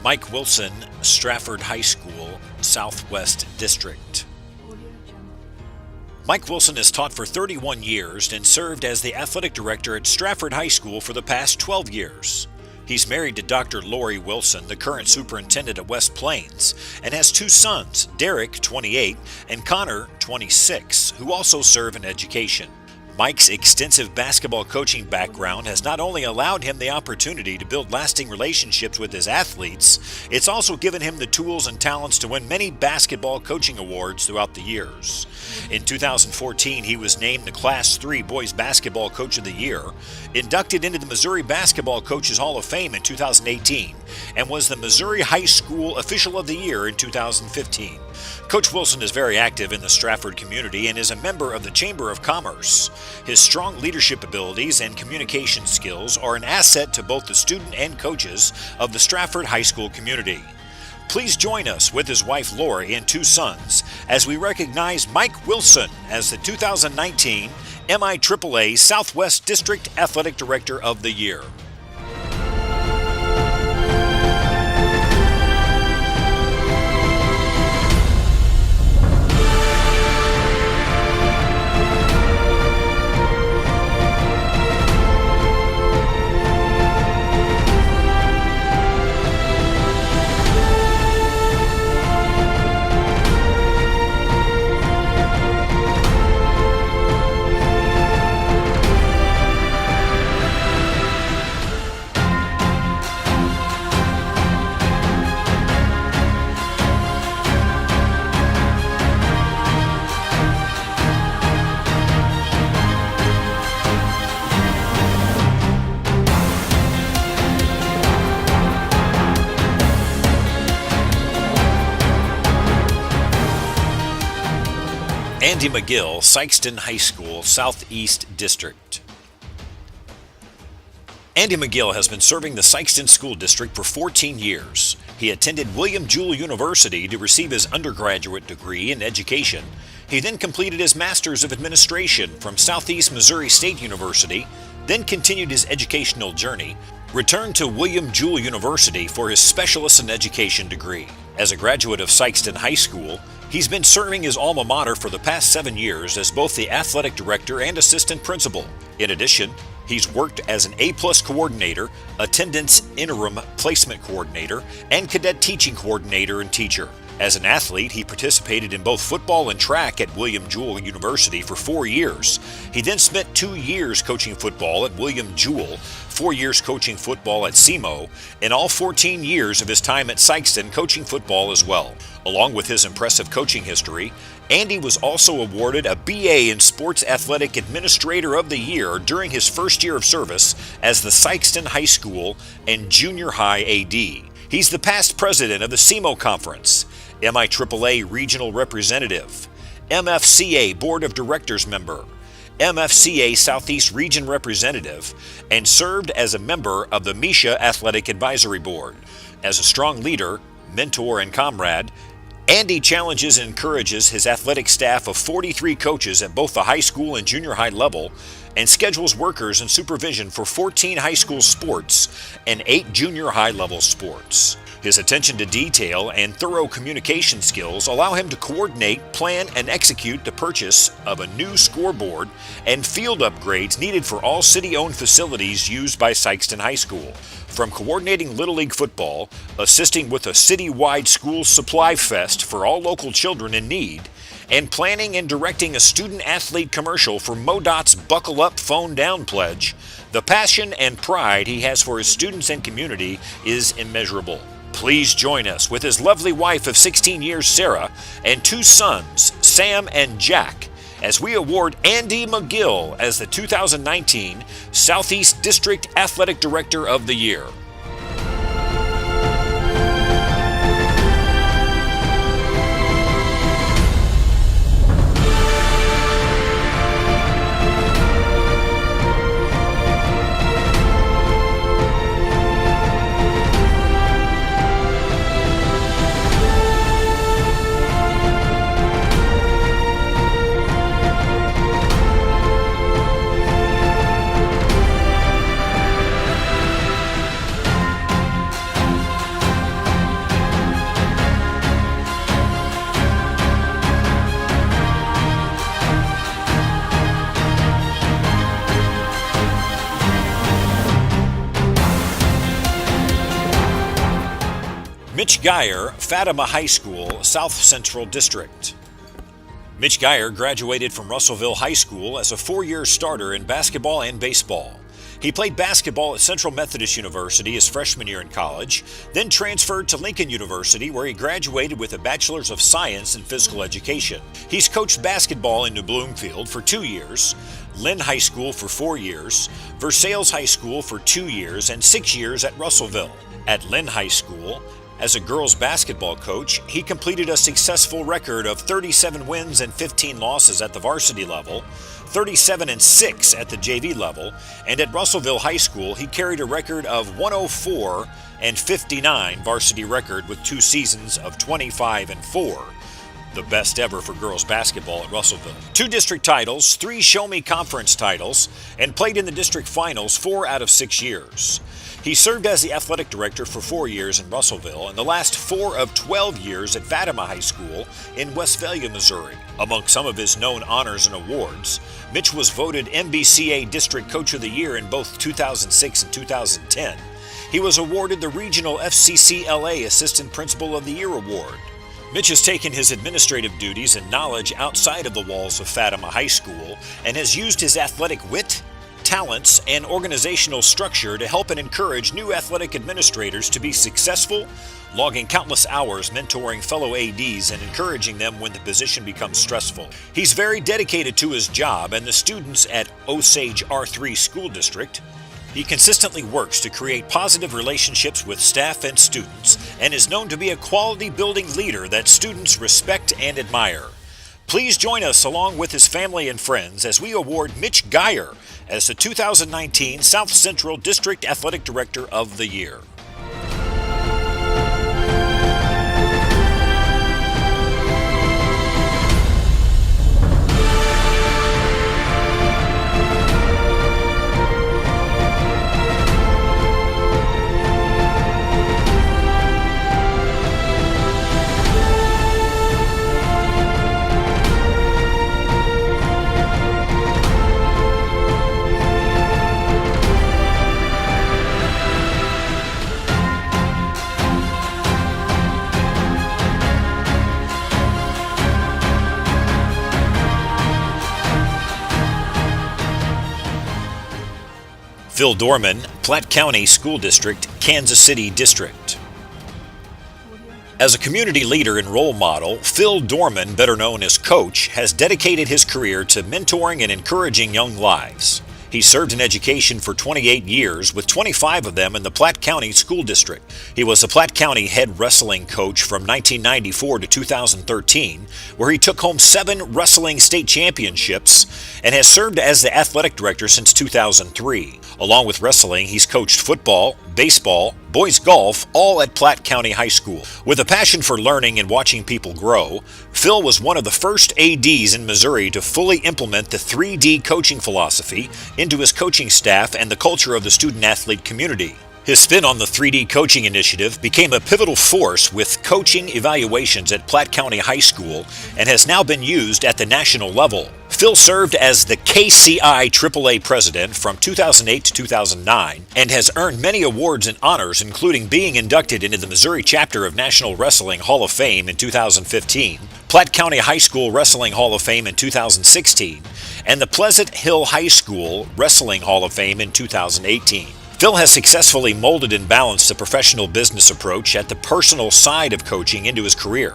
Speaker 3: Mike Wilson, Stratford High School, Southwest District. Mike Wilson has taught for 31 years and served as the athletic director at Stratford High School for the past 12 years. He's married to Dr. Lori Wilson, the current superintendent at West Plains, and has 2 sons, Derek, 28, and Connor, 26, who also serve in education. Mike's extensive basketball coaching background has not only allowed him the opportunity to build lasting relationships with his athletes, it's also given him the tools and talents to win many basketball coaching awards throughout the years. In 2014, he was named the Class 3 Boys Basketball Coach of the Year, inducted into the Missouri Basketball Coaches Hall of Fame in 2018, and was the Missouri High School Official of the Year in 2015. Coach Wilson is very active in the Stratford community and is a member of the Chamber of Commerce. His strong leadership abilities and communication skills are an asset to both the student and coaches of the Stratford High School community. Please join us with his wife Lori and 2 sons as we recognize Mike Wilson as the 2019 MIAAA Southwest District Athletic Director of the Year. Andy McGill, Sikeston High School, Southeast District. Andy McGill has been serving the Sikeston School District for 14 years. He attended William Jewell University to receive his undergraduate degree in education. He then completed his Master's of Administration from Southeast Missouri State University, then continued his educational journey, returned to William Jewell University for his Specialist in Education degree. As a graduate of Sikeston High School, he's been serving his alma mater for the past 7 years as both the athletic director and assistant principal. In addition, he's worked as an A-plus coordinator, attendance interim placement coordinator, and cadet teaching coordinator and teacher. As an athlete, he participated in both football and track at William Jewell University for 4 years. He then spent 2 years coaching football at William Jewell, 4 years coaching football at SEMO, and all 14 years of his time at Sikeston coaching football as well. Along with his impressive coaching history, Andy was also awarded a BA in Sports Athletic Administrator of the Year during his first year of service as the Sikeston High School and Junior High AD. He's the past president of the SEMO Conference, MIAAA Regional Representative, MFCA Board of Directors member, MFCA Southeast Region Representative, and served as a member of the MIAAA Athletic Advisory Board. As a strong leader, mentor, and comrade, Andy challenges and encourages his athletic staff of 43 coaches at both the high school and junior high level, and schedules workers and supervision for 14 high school sports and 8 junior high level sports. His attention to detail and thorough communication skills allow him to coordinate, plan, and execute the purchase of a new scoreboard and field upgrades needed for all city-owned facilities used by Sikeston High School. From coordinating Little League football, assisting with a city-wide school supply fest for all local children in need, and planning and directing a student-athlete commercial for MoDOT's Buckle Up Phone Down pledge, the passion and pride he has for his students and community is immeasurable. Please join us with his lovely wife of 16 years, Sarah, and 2 sons, Sam and Jack, as we award Andy McGill as the 2019 Southeast District Athletic Director of the Year. Mitch Geyer, Fatima High School, South Central District. Mitch Geyer graduated from Russellville High School as a 4-year starter in basketball and baseball. He played basketball at Central Methodist University his freshman year in college, then transferred to Lincoln University where he graduated with a Bachelor's of Science in Physical Education. He's coached basketball in New Bloomfield for 2 years, Lynn High School for 4 years, Versailles High School for 2 years, and 6 years at Russellville. At Lynn High School, as a girls basketball coach, he completed a successful record of 37 wins and 15 losses at the varsity level, 37 and 6 at the JV level, and at Russellville High School, he carried a record of 104 and 59 varsity record with 2 seasons of 25 and 4. The best ever for girls basketball at Russellville. 2 district titles, 3 Show Me Conference titles, and played in the district finals 4 out of 6 years. He served as the athletic director for 4 years in Russellville and the last 4 of 12 years at Fatima High School in Westphalia, Missouri. Among some of his known honors and awards, Mitch was voted MBCA District Coach of the Year in both 2006 and 2010. He was awarded the Regional FCCLA Assistant Principal of the Year Award. Mitch has taken his administrative duties and knowledge outside of the walls of Fatima High School and has used his athletic wit, talents, and organizational structure to help and encourage new athletic administrators to be successful, logging countless hours mentoring fellow ADs and encouraging them when the position becomes stressful. He's very dedicated to his job and the students at Osage R3 School District. He consistently works to create positive relationships with staff and students and is known to be a quality building leader that students respect and admire. Please join us along with his family and friends as we award Mitch Geyer as the 2019 South Central District Athletic Director of the Year. Phil Dorman, Platte County School District, Kansas City District. As a community leader and role model, Phil Dorman, better known as Coach, has dedicated his career to mentoring and encouraging young lives. He served in education for 28 years, with 25 of them in the Platte County School District. He was the Platte County head wrestling coach from 1994 to 2013, where he took home 7 wrestling state championships and has served as the athletic director since 2003. Along with wrestling, he's coached football, baseball, boys golf, all at Platte County High School. With a passion for learning and watching people grow, Phil was one of the first ADs in Missouri to fully implement the 3D coaching philosophy into his coaching staff and the culture of the student-athlete community. His spin on the 3D coaching initiative became a pivotal force with coaching evaluations at Platte County High School and has now been used at the national level. Phil served as the KCI AAA president from 2008 to 2009 and has earned many awards and honors, including being inducted into the Missouri chapter of National Wrestling Hall of Fame in 2015, Platte County High School Wrestling Hall of Fame in 2016, and the Pleasant Hill High School Wrestling Hall of Fame in 2018. Phil has successfully molded and balanced a professional business approach at the personal side of coaching into his career.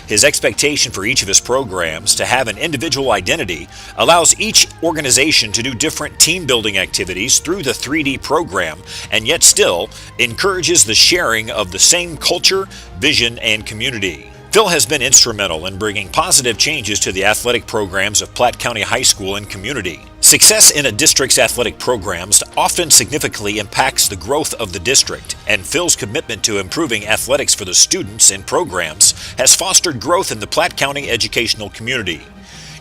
Speaker 3: His expectation for each of his programs to have an individual identity allows each organization to do different team-building activities through the 3D program, and yet still encourages the sharing of the same culture, vision, and community. Phil has been instrumental in bringing positive changes to the athletic programs of Platte County High School and community. Success in a district's athletic programs often significantly impacts the growth of the district, and Phil's commitment to improving athletics for the students and programs has fostered growth in the Platte County educational community.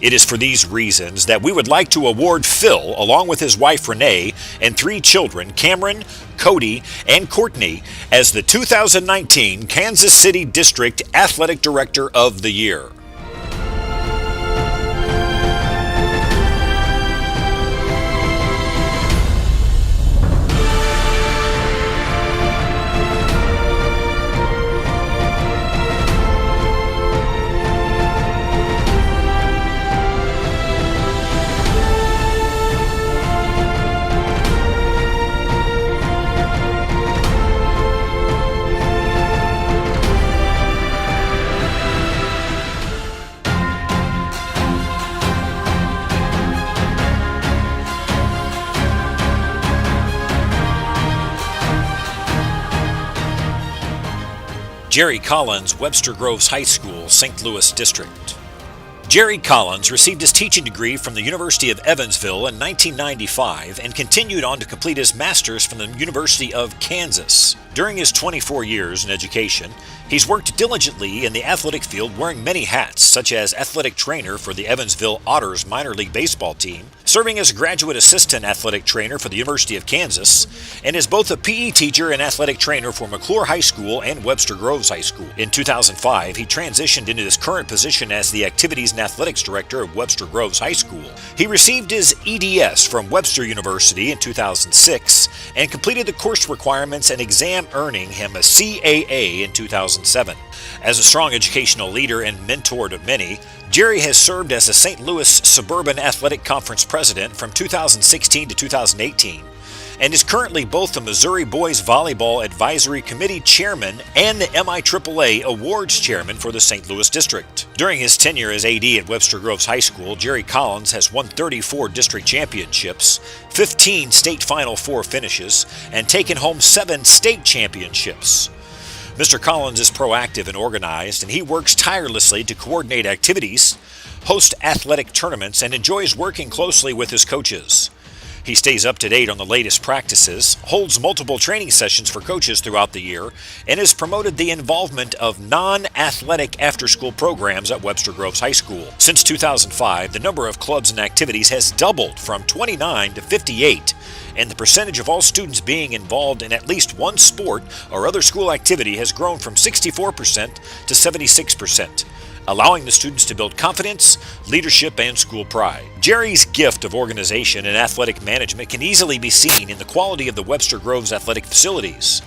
Speaker 3: It is for these reasons that we would like to award Phil, along with his wife Renee and 3 children, Cameron, Cody, and Courtney, as the 2019 Kansas City District Athletic Director of the Year. Jerry Collins, Webster Groves High School, St. Louis District. Jerry Collins received his teaching degree from the University of Evansville in 1995 and continued on to complete his master's from the University of Kansas. During his 24 years in education, he's worked diligently in the athletic field, wearing many hats, such as athletic trainer for the Evansville Otters minor league baseball team, serving as a graduate assistant athletic trainer for the University of Kansas, and is both a PE teacher and athletic trainer for McClure High School and Webster Groves High School. In 2005, he transitioned into his current position as the Activities and Athletics Director of Webster Groves High School. He received his EDS from Webster University in 2006 and completed the course requirements and exam, earning him a CAA in 2007. As a strong educational leader and mentor to many, Jerry has served as the St. Louis Suburban Athletic Conference president from 2016 to 2018 and is currently both the Missouri Boys Volleyball Advisory Committee chairman and the MIAAA Awards chairman for the St. Louis District. During his tenure as AD at Webster Groves High School, Jerry Collins has won 34 district championships, 15 state Final Four finishes, and taken home 7 state championships. Mr. Collins is proactive and organized, and he works tirelessly to coordinate activities, host athletic tournaments, and enjoys working closely with his coaches. He stays up to date on the latest practices, holds multiple training sessions for coaches throughout the year, and has promoted the involvement of non-athletic after-school programs at Webster Groves High School. Since 2005, the number of clubs and activities has doubled from 29 to 58, and the percentage of all students being involved in at least one sport or other school activity has grown from 64% to 76%. Allowing the students to build confidence, leadership, and school pride. Jerry's gift of organization and athletic management can easily be seen in the quality of the Webster Groves athletic facilities.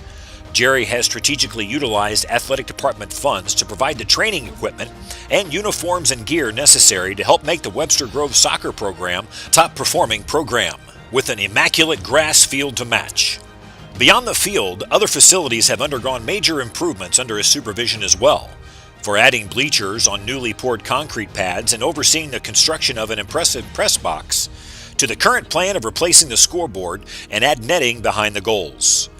Speaker 3: Jerry has strategically utilized athletic department funds to provide the training equipment and uniforms and gear necessary to help make the Webster Groves soccer program a top-performing program, with an immaculate grass field to match. Beyond the field, other facilities have undergone major improvements under his supervision as well, for adding bleachers on newly poured concrete pads and overseeing the construction of an impressive press box, to the current plan of replacing the scoreboard and add netting behind the goals.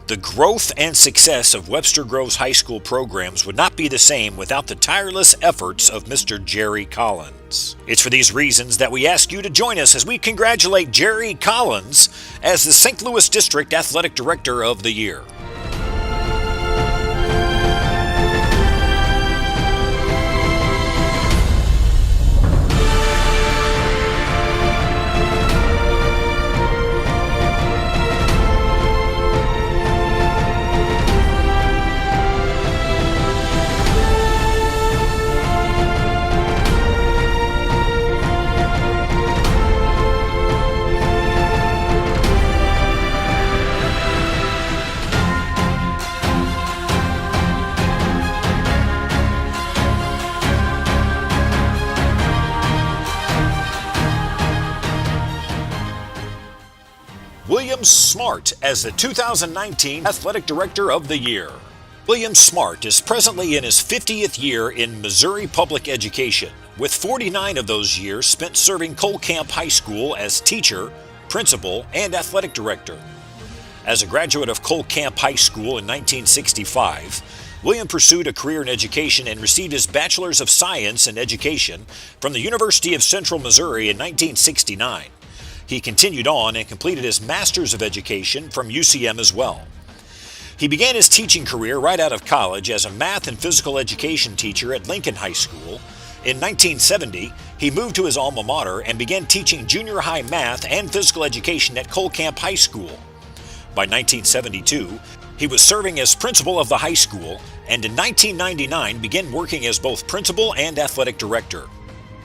Speaker 3: The growth and success of Webster Groves High School programs would not be the same without the tireless efforts of Mr. Jerry Collins. It's for these reasons that we ask you to join us as we congratulate Jerry Collins as the St. Louis District Athletic Director of the Year. William Smart as the 2019 Athletic Director of the Year. William Smart is presently in his 50th year in Missouri public education, with 49 of those years spent serving Cole Camp High School as teacher, principal, and athletic director. As a graduate of Cole Camp High School in 1965, William pursued a career in education and received his Bachelor's of Science in Education from the University of Central Missouri in 1969. He continued on and completed his Master's of Education from UCM as well. He began his teaching career right out of college as a math and physical education teacher at Lincoln High School. In 1970, he moved to his alma mater and began teaching junior high math and physical education at Cole Camp High School. By 1972, he was serving as principal of the high school, and in 1999 began working as both principal and athletic director.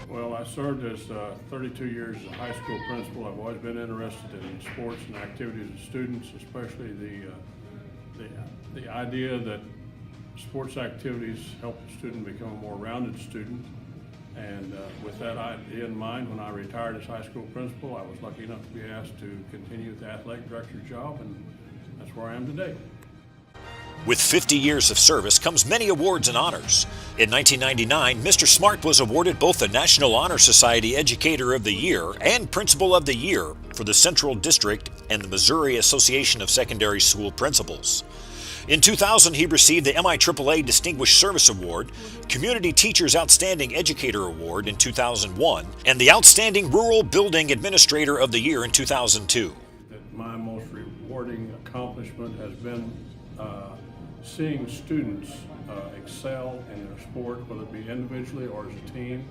Speaker 4: Well, I served as 32 years as a high school principal. I've always been interested in sports and activities of students, especially the idea that sports activities help the student become a more rounded student. And with that idea in mind, when I retired as high school principal, I was lucky enough to be asked to continue with the athletic director's job, and that's where I am today.
Speaker 3: With 50 years of service comes many awards and honors. In 1999, Mr. Smart was awarded both the National Honor Society Educator of the Year and Principal of the Year for the Central District and the Missouri Association of Secondary School Principals. In 2000, he received the MIAAA Distinguished Service Award, Community Teachers Outstanding Educator Award in 2001, and the Outstanding Rural Building Administrator of the Year in 2002.
Speaker 4: My most rewarding accomplishment has been seeing students excel in their sport, whether it be individually or as a team.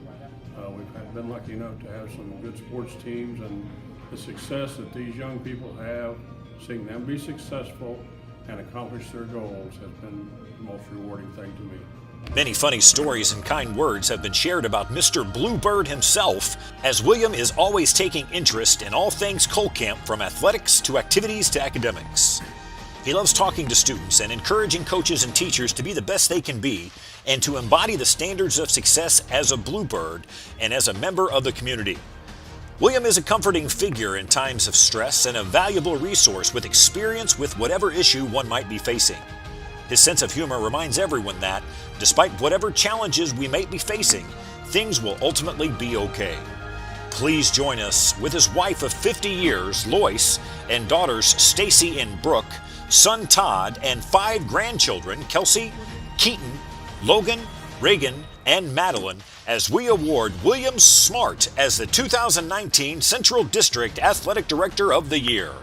Speaker 4: We've been lucky enough to have some good sports teams, and the success that these young people have, seeing them be successful and accomplish their goals, has been the most rewarding thing to me.
Speaker 3: Many funny stories and kind words have been shared about Mr. Bluebird himself, as William is always taking interest in all things Cole Camp, from athletics to activities to academics. He loves talking to students and encouraging coaches and teachers to be the best they can be and to embody the standards of success as a Bluebird and as a member of the community. William is a comforting figure in times of stress and a valuable resource with experience with whatever issue one might be facing. His sense of humor reminds everyone that, despite whatever challenges we may be facing, things will ultimately be okay. Please join us with his wife of 50 years, Lois, and daughters Stacy and Brooke, son Todd, and 5 grandchildren, Kelsey, Keaton, Logan, Reagan, and Madeline, as we award William Smart as the 2019 Central District Athletic Director of the Year.